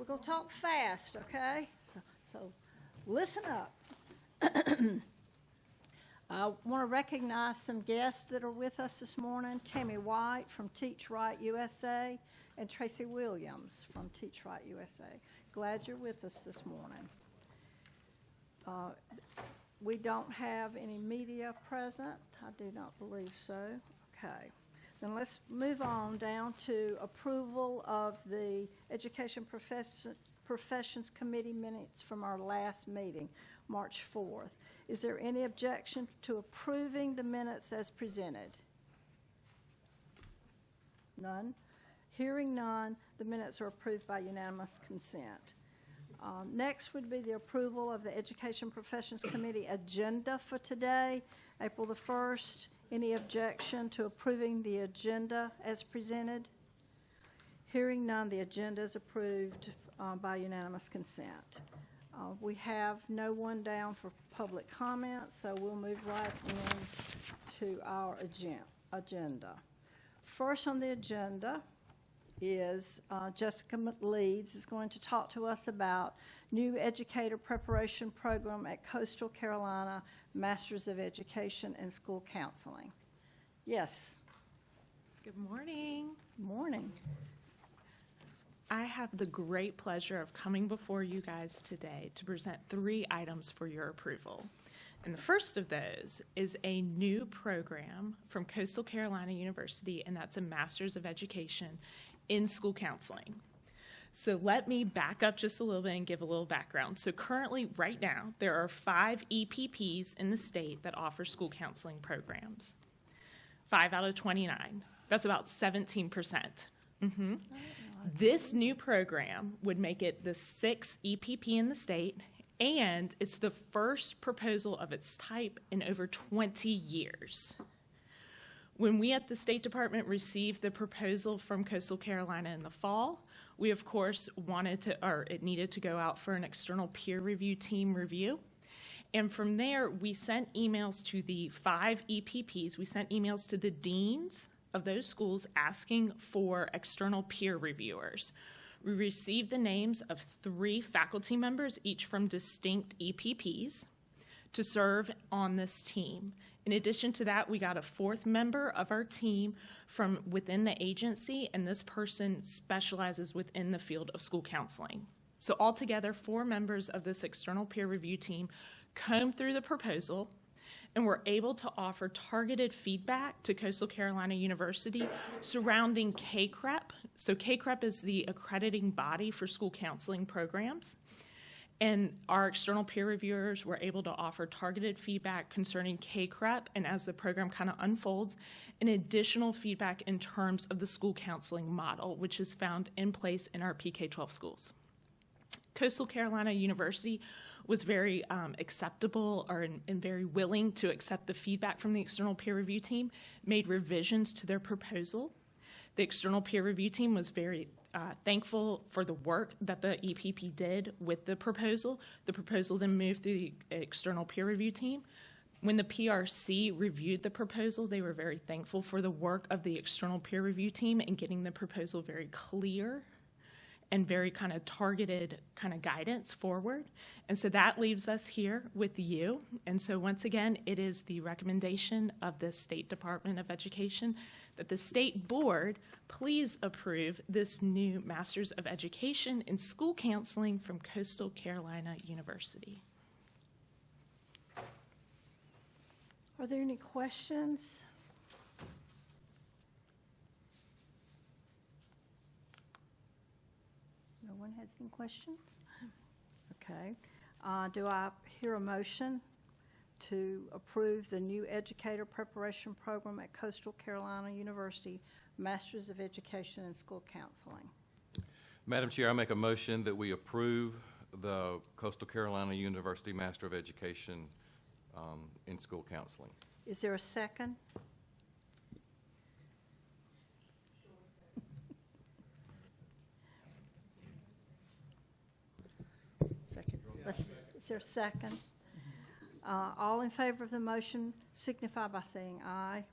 We're going to talk fast, okay? So listen up. I want to recognize some guests that are with us this morning. Tammy White from Teach Right USA and Tracy Williams from Teach Right USA. Glad you're with us this morning. We don't have any media present. I do not believe so. Okay. Then let's move on down to approval of the Education Professions Committee minutes from our last meeting, March 4th. Is there any objection to approving the minutes as presented? None? Hearing none, the minutes are approved by unanimous consent. Next would be the approval of the Education Professions Committee agenda for today, April the 1st. Any objection to approving the agenda as presented? Hearing none, the agenda is approved by unanimous consent. We have no one down for public comment, so we'll move right into our agenda. First on the agenda is Jessica Leeds is going to talk to us about new educator preparation program at Coastal Carolina Masters of Education and School Counseling. Yes. Good morning. Morning. I have the great pleasure of coming before you guys today to present 3 items for your approval. And the first of those is a new program from Coastal Carolina University, and that's a Master's of Education in School Counseling. So let me back up just a little bit and give a little background. So currently, right now, there are 5 EPPs in the state that offer school counseling programs. 5 out of 29. That's about 17%. Mm-hmm. This new program would make it the 6th EPP in the state, and it's the first proposal of its type in over 20 years. When we at the State Department received the proposal from Coastal Carolina in the fall, we of course it needed to go out for an external peer review team review. And from there, we sent emails to the 5 EPPs. We sent emails to the deans of those schools asking for external peer reviewers. We received the names of 3 faculty members, each from distinct EPPs, to serve on this team. In addition to that, we got a 4th member of our team from within the agency, and this person specializes within the field of school counseling. So altogether, 4 members of this external peer review team combed through the proposal and were able to offer targeted feedback to Coastal Carolina University surrounding CACREP. So CACREP is the accrediting body for school counseling programs. And our external peer reviewers were able to offer targeted feedback concerning CACREP, and as the program kind of unfolds, an additional feedback in terms of the school counseling model, which is found in place in our PK-12 schools. Coastal Carolina University was very acceptable and very willing to accept the feedback from the external peer review team, made revisions to their proposal. The external peer review team was very thankful for the work that the EPP did with the proposal. The proposal then moved through the external peer review team. When the PRC reviewed the proposal, they were very thankful for the work of the external peer review team in getting the proposal very clear and very kind of targeted kind of guidance forward. And so that leaves us here with you. And so once again, it is the recommendation of the State Department of Education that the state board please approve this new Master's of Education in School Counseling from Coastal Carolina University. Are there any questions? No one has any questions? Okay. Do I hear a motion to approve the new educator preparation program at Coastal Carolina University, Masters of Education in School Counseling? Madam Chair, I make a motion that we approve the Coastal Carolina University Master of Education in School Counseling. Is there a second? Is there a second? All in favor of the motion signify by saying aye.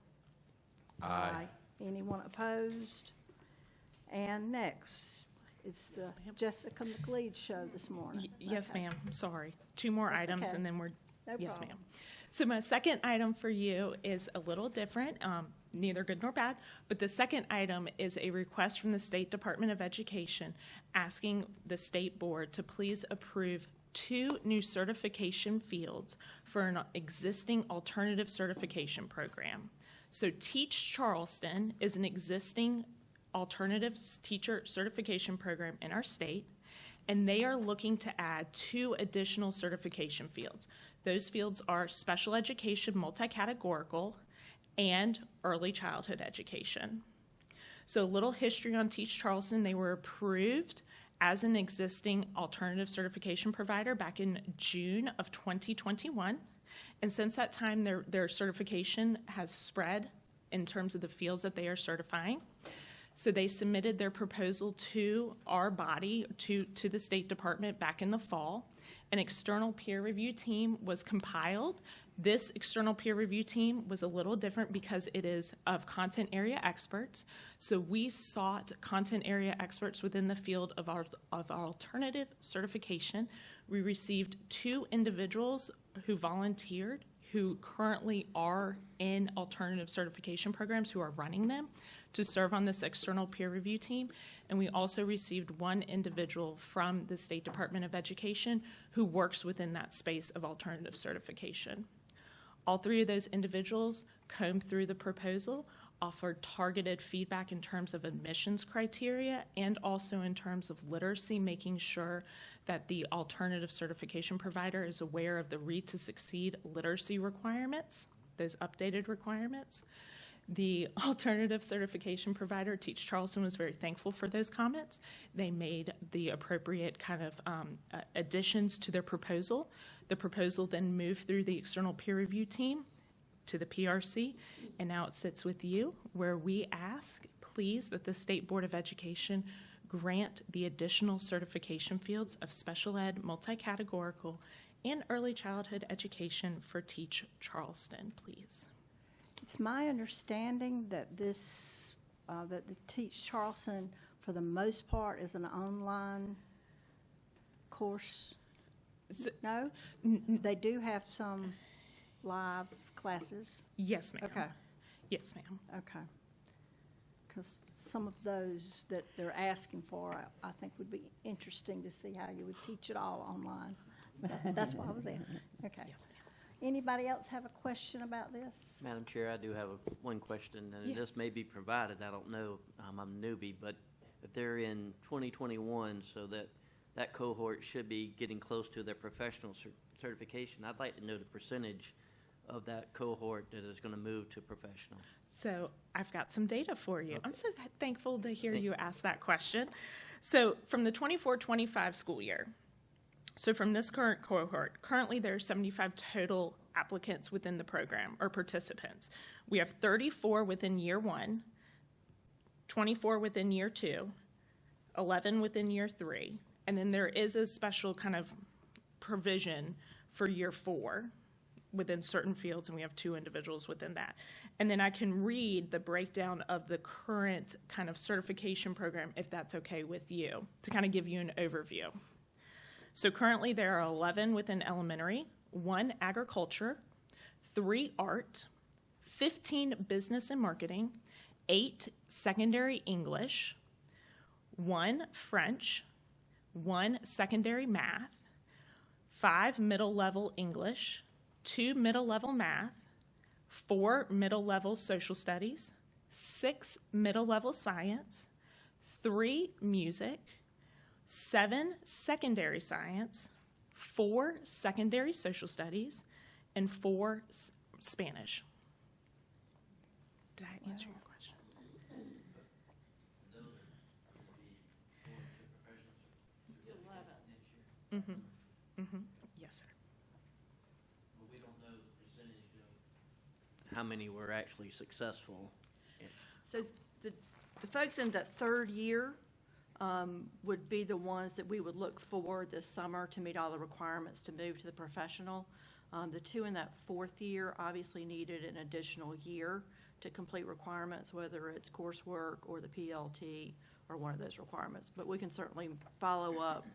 Aye. Anyone opposed? And next, It's the Yes, ma'am. Jessica McLeod show this morning. Yes, Okay. ma'am. I'm sorry. 2 more That's items okay. and then we're, No yes, problem. ma'am. So my second item for you is a little different, neither good nor bad, but the second item is a request from the State Department of Education asking the state board to please approve 2 new certification fields for an existing alternative certification program. So Teach Charleston is an existing alternative teacher certification program in our state, and they are looking to add 2 additional certification fields. Those fields are special education multi-categorical and early childhood education. So a little history on Teach Charleston. They were approved as an existing alternative certification provider back in June of 2021. And since that time, their certification has spread in terms of the fields that they are certifying. So they submitted their proposal to our body, to the State Department back in the fall. An external peer review team was compiled. This external peer review team was a little different because it is of content area experts. So we sought content area experts within the field of our alternative certification. We received 2 individuals who volunteered, who currently are in alternative certification programs, who are running them, to serve on this external peer review team. And we also received 1 individual from the State Department of Education who works within that space of alternative certification. All 3 of those individuals combed through the proposal, offered targeted feedback in terms of admissions criteria and also in terms of literacy, making sure that the alternative certification provider is aware of the Read to Succeed literacy requirements, those updated requirements. The alternative certification provider, Teach Charleston, was very thankful for those comments. They made the appropriate kind of additions to their proposal. The proposal then moved through the external peer review team to the PRC, and now it sits with you, where we ask, please, that the State Board of Education grant the additional certification fields of special ed, multi-categorical, and early childhood education for Teach Charleston, please. It's my understanding that this, that the Teach Charleston, for the most part, is an online course. So- No? They do have some live classes? Yes, ma'am. Okay, Yes, ma'am. okay. Because some of those that they're asking for, I think would be interesting to see how you would teach it all online. But that's why I was asking. Okay. Yes, ma'am. Anybody else have a question about this? Madam Chair, I do have one question, and this Yes. may be provided, I don't know, I'm a newbie, but if they're in 2021, so that cohort should be getting close to their professional certification, I'd like to know the percentage of that cohort that is going to move to professional. So I've got some data for you. I'm Okay. so thankful to hear you ask that question. So from the 24-25 school year, so from this current cohort, currently there are 75 total applicants within the program or participants. We have 34 within year 1, 24 within year 2, 11 within year 3, and then there is a special kind of provision for year 4 within certain fields, and we have 2 individuals within that. And then I can read the breakdown of the current kind of certification program, if that's okay with you, to kind of give you an overview. So currently there are 11 within elementary, 1 agriculture, 3 art, 15 business and marketing, 8 secondary English, 1 French, 1 secondary math, 5 middle level English, 2 middle level math, 4 middle level social studies, 6 middle level science, 3 music, 7 secondary science, 4 secondary social studies, and 4 Spanish. Did I answer your question? Yes, sir. How many were actually successful? So the folks in that 3rd year would be the ones that we would look for this summer to meet all the requirements to move to the professional. The 2 in that 4th year obviously needed an additional year to complete requirements, whether it's coursework or the PLT are one of those requirements. But we can certainly follow up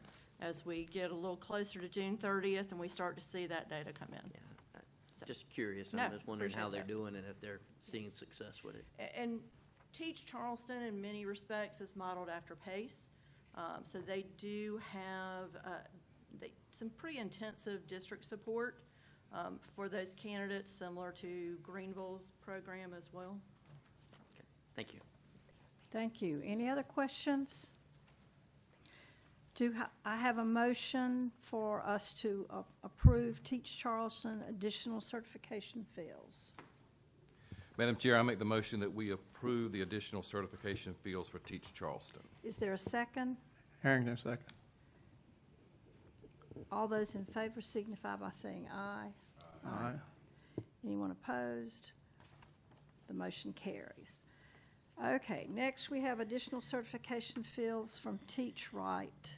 as we get a little closer to June 30th and we start to see that data come in. Yeah, So- just curious. No, I'm just wondering how appreciate they're that. doing and if they're seeing success with it. And Teach Charleston, in many respects, is modeled after PACE. So they do have some pretty intensive district support for those candidates, similar to Greenville's program as well. Okay, thank you. Thank you. Any other questions? I have a motion for us to approve Teach Charleston additional certification fields. Madam Chair, I make the motion that we approve the additional certification fields for Teach Charleston. Is there a second? Harrington, second. All those in favor signify by saying aye. Aye. Anyone opposed? The motion carries. Okay, next we have additional certification fields from Teach Right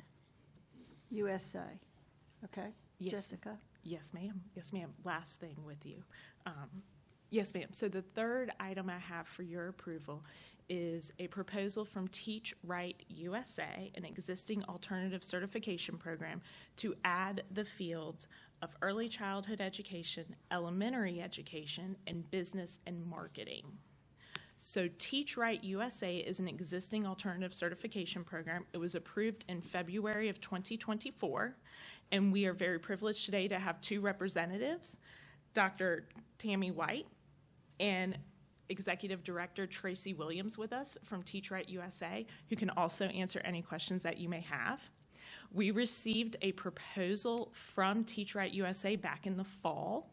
USA. Okay? Yes. Jessica? Yes, ma'am. Yes, ma'am. Last thing with you. Yes, ma'am. So the third item I have for your approval is a proposal from Teach Right USA, an existing alternative certification program, to add the fields of early childhood education, elementary education, and business and marketing. So Teach Right USA is an existing alternative certification program. It was approved in February of 2024, and we are very privileged today to have two representatives, Dr. Tammy White and Executive Director Tracy Williams with us from Teach Right USA, who can also answer any questions that you may have. We received a proposal from Teach Right USA back in the fall,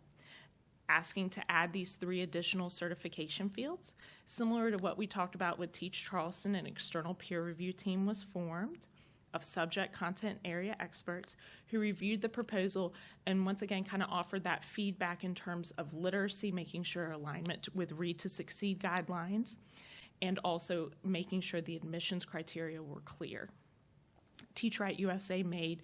asking to add these 3 additional certification fields. Similar to what we talked about with Teach Charleston, an external peer review team was formed of subject content area experts who reviewed the proposal and once again kind of offered that feedback in terms of literacy, making sure alignment with Read to Succeed guidelines, and also making sure the admissions criteria were clear. Teach Right USA made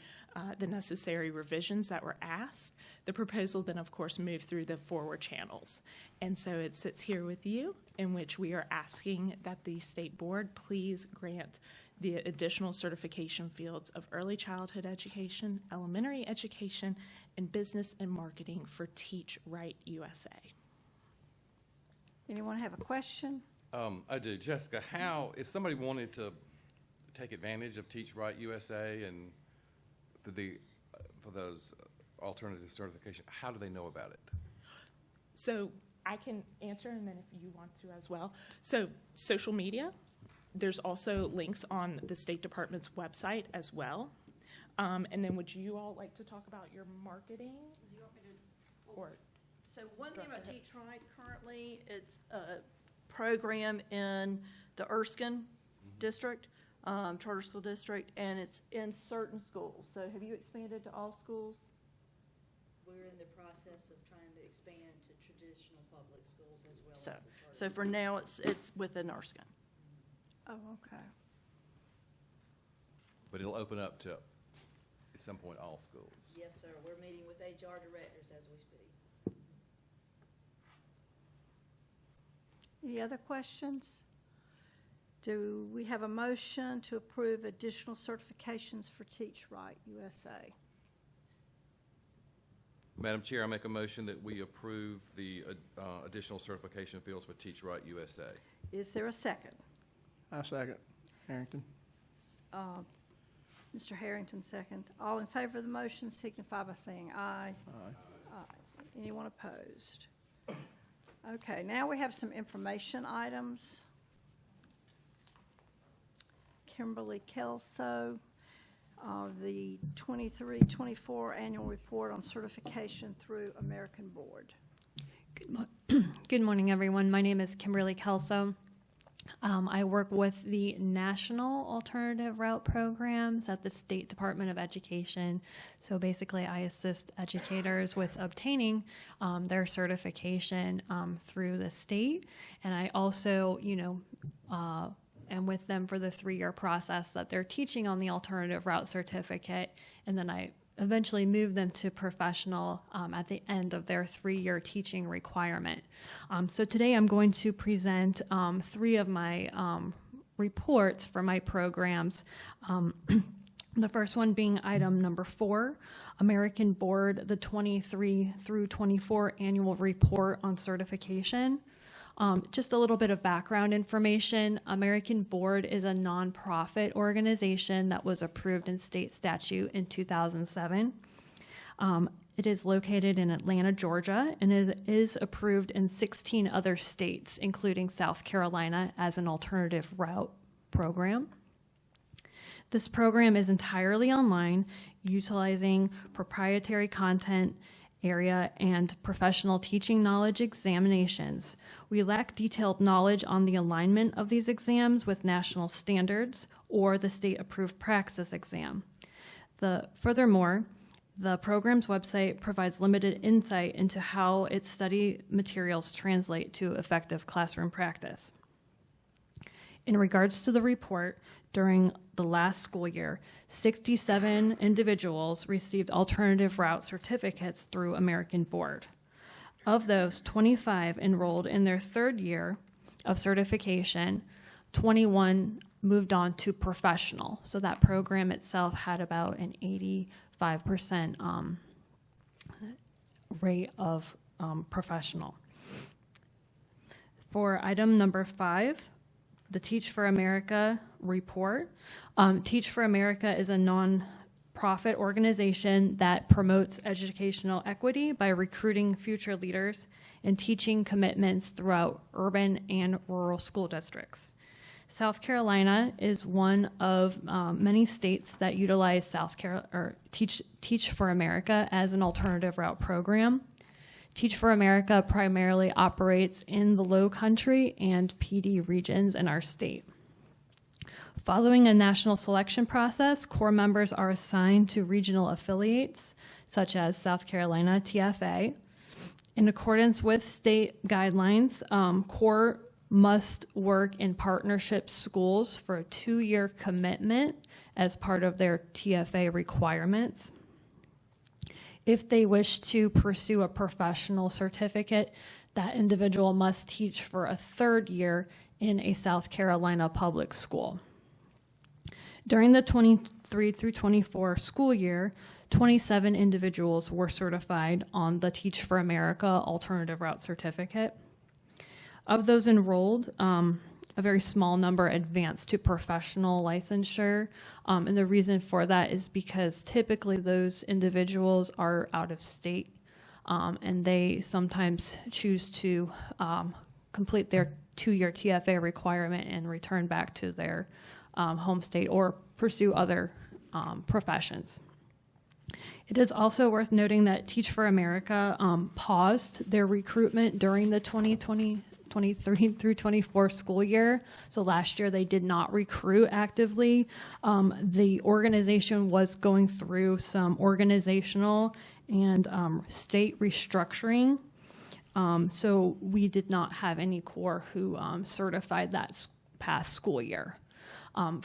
the necessary revisions that were asked. The proposal then, of course, moved through the forward channels. And so it sits here with you, in which we are asking that the state board please grant the additional certification fields of early childhood education, elementary education, and business and marketing for Teach Right USA. Anyone have a question? I do. Jessica, if somebody wanted to take advantage of Teach Right USA and for those alternative certification, how do they know about it? So I can answer, and then if you want to as well. So social media, there's also links on the State Department's website as well. And then would you all like to talk about your marketing? Do you want me to? Or So one thing about Teach Right currently, it's a program in the Erskine district, charter school district, and it's in certain schools. So have you expanded to all schools? We're in the process of trying to expand to traditional public schools as well as So, the charter. so for now, it's within Erskine. Oh, okay. But it'll open up to, at some point, all schools. Yes, sir. We're meeting with HR directors as we speak. Any other questions? Do we have a motion to approve additional certifications for Teach Right USA? Madam Chair, I make a motion that we approve the additional certification fields for Teach Right USA. Is there a second? I second. Harrington. Mr. Harrington, second. All in favor of the motion signify by saying aye. Aye. Aye. Anyone opposed? Okay, now we have some information items. Kimberly Kelso, the 23-24 annual report on certification through American Board. Good morning, everyone. My name is Kimberly Kelso. I work with the National Alternative Route Programs at the State Department of Education. So basically, I assist educators with obtaining their certification through the state. And I also, am with them for the 3-year process that they're teaching on the alternative route certificate. And then I eventually move them to professional at the end of their 3-year teaching requirement. So today I'm going to present 3 of my reports for my programs. The first one being item number 4, American Board, the 23 through 24 annual report on certification. Just a little bit of background information. American Board is a nonprofit organization that was approved in state statute in 2007. It is located in Atlanta, Georgia, and is approved in 16 other states, including South Carolina, as an alternative route program. This program is entirely online, utilizing proprietary content area and professional teaching knowledge examinations. We lack detailed knowledge on the alignment of these exams with national standards or the state-approved praxis exam. Furthermore, the program's website provides limited insight into how its study materials translate to effective classroom practice. In regards to the report, during the last school year, 67 individuals received alternative route certificates through American Board. Of those, 25 enrolled in their 3rd year of certification, 21 moved on to professional. So that program itself had about an 85% rate of professional. For item number 5, the Teach for America report. Teach for America is a nonprofit organization that promotes educational equity by recruiting future leaders and teaching commitments throughout urban and rural school districts. South Carolina is one of many states that utilize Teach for America as an alternative route program. Teach for America primarily operates in the Low Country and PD regions in our state. Following a national selection process, core members are assigned to regional affiliates, such as South Carolina TFA. In accordance with state guidelines, core must work in partnership schools for a 2-year commitment as part of their TFA requirements. If they wish to pursue a professional certificate, that individual must teach for a 3rd year in a South Carolina public school. During the 23 through 24 school year, 27 individuals were certified on the Teach for America Alternative Route Certificate. Of those enrolled, a very small number advanced to professional licensure. And the reason for that is because typically those individuals are out of state, and they sometimes choose to complete their 2-year TFA requirement and return back to their home state or pursue other professions. It is also worth noting that Teach for America paused their recruitment during the 2023 through 24 school year. So last year they did not recruit actively. The organization was going through some organizational and state restructuring. So we did not have any core who certified that past school year.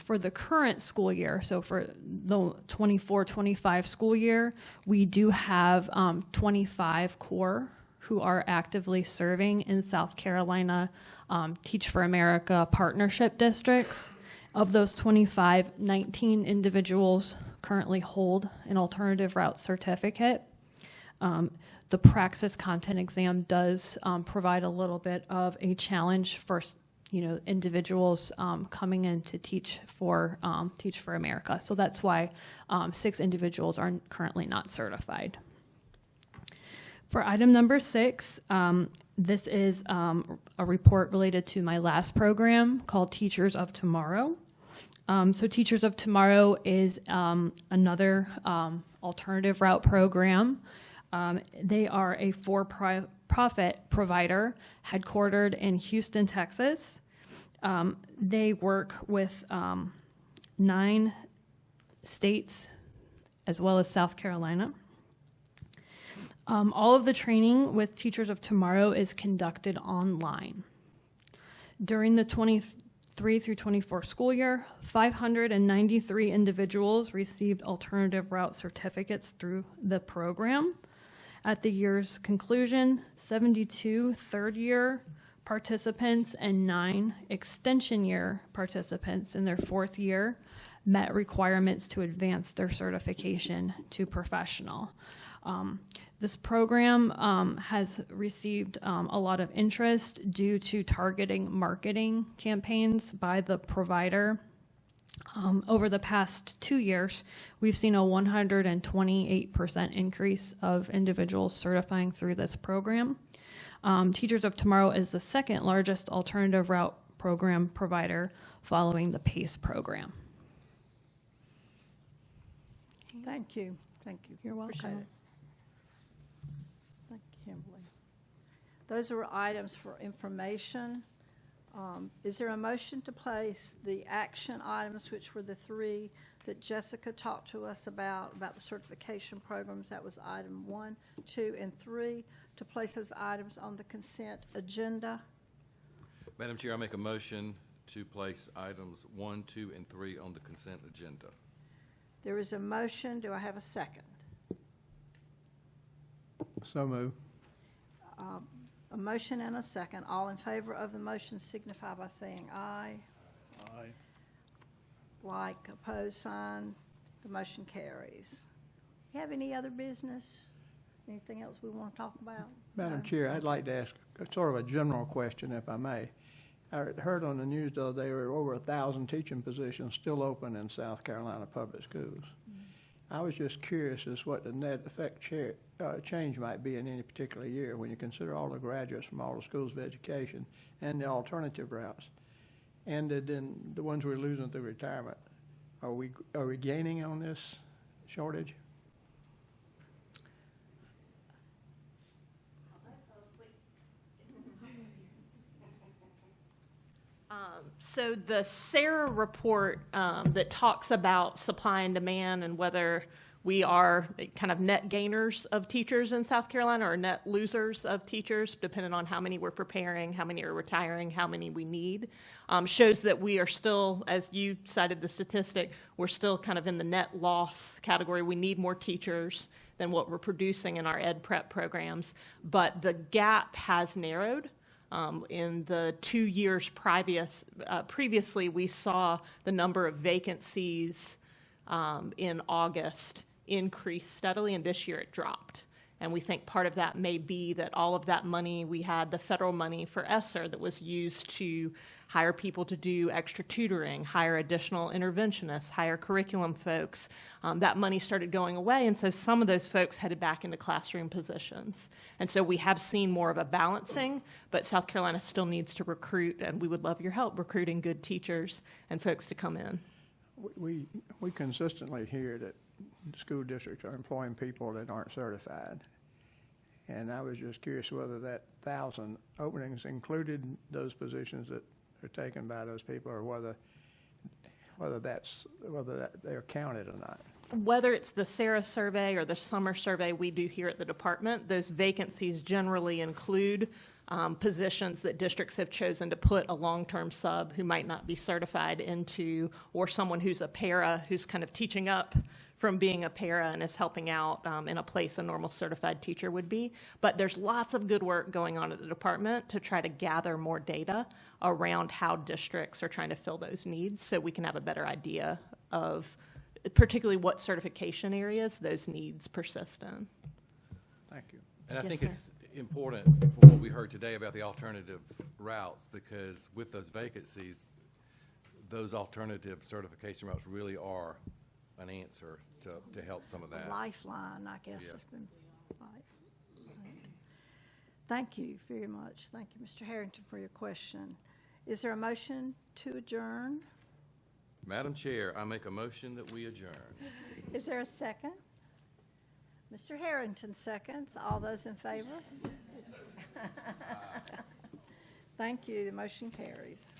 For the current school year, so for the 24-25 school year, we do have 25 core who are actively serving in South Carolina Teach for America partnership districts. Of those 25, 19 individuals currently hold an alternative route certificate. The praxis content exam does provide a little bit of a challenge for individuals coming in to Teach for America. So that's why 6 individuals are currently not certified. For item number 6, this is a report related to my last program called Teachers of Tomorrow. So Teachers of Tomorrow is another alternative route program. They are a for-profit provider headquartered in Houston, Texas. They work with 9 states as well as South Carolina. All of the training with Teachers of Tomorrow is conducted online. During the 23 through 24 school year, 593 individuals received alternative route certificates through the program. At the year's conclusion, 72 third-year participants and 9 extension year participants in their 4th year met requirements to advance their certification to professional. This program has received a lot of interest due to targeting marketing campaigns by the provider. Over the past 2 years, we've seen a 128% increase of individuals certifying through this program. Teachers of Tomorrow is the 2nd largest alternative route program provider following the PACE program. Thank you. Thank you. You're welcome. Appreciate it. Thank you, Kimberly. Those are items for information. Is there a motion to place the action items, which were the 3 that Jessica talked to us about the certification programs? That was item 1, 2, and 3, to place those items on the consent agenda. Madam Chair, I make a motion to place items 1, 2, and 3 on the consent agenda. There is a motion. Do I have a second? So move. A motion and a second. All in favor of the motion signify by saying aye. Aye. Like, opposed, sign. The motion carries. You have any other business? Anything else we want to talk about? Madam No? Chair, I'd like to ask sort of a general question, if I may. I heard on the news the other day there were over 1,000 teaching positions still open in South Carolina public schools. I was just curious as what the net effect change might be in any particular year when you consider all the graduates from all the schools of education and the alternative routes. And then the ones we're losing through retirement. Are we gaining on this shortage? So the SARA report that talks about supply and demand and whether we are kind of net gainers of teachers in South Carolina or net losers of teachers, depending on how many we're preparing, how many are retiring, how many we need, shows that we are still, as you cited the statistic, we're still kind of in the net loss category. We need more teachers than what we're producing in our ed prep programs, but the gap has narrowed. In the 2 years previously, we saw the number of vacancies in August increase steadily, and this year it dropped. And we think part of that may be that all of that money, we had the federal money for ESSER that was used to hire people to do extra tutoring, hire additional interventionists, hire curriculum folks. That money started going away, and so some of those folks headed back into classroom positions. And so we have seen more of a balancing, but South Carolina still needs to recruit, and we would love your help recruiting good teachers and folks to come in. We consistently hear that school districts are employing people that aren't certified. And I was just curious whether that 1,000 openings included those positions that are taken by those people, or whether they're counted or not. Whether it's the SARA survey or the summer survey we do here at the department, those vacancies generally include positions that districts have chosen to put a long-term sub who might not be certified into, or someone who's a para who's kind of teaching up from being a para and is helping out in a place a normal certified teacher would be. But there's lots of good work going on at the department to try to gather more data around how districts are trying to fill those needs so we can have a better idea of particularly what certification areas those needs persist in. Thank you. And I Yes, think sir. it's important for what we heard today about the alternative routes, because with those vacancies, those alternative certification routes really are an answer to help some of that. Lifeline, I guess, Yeah. has been, right. Thank you very much. Thank you, Mr. Harrington, for your question. Is there a motion to adjourn? Madam Chair, I make a motion that we adjourn. Is there a second? Mr. Harrington seconds. All those in favor? Thank you. The motion carries.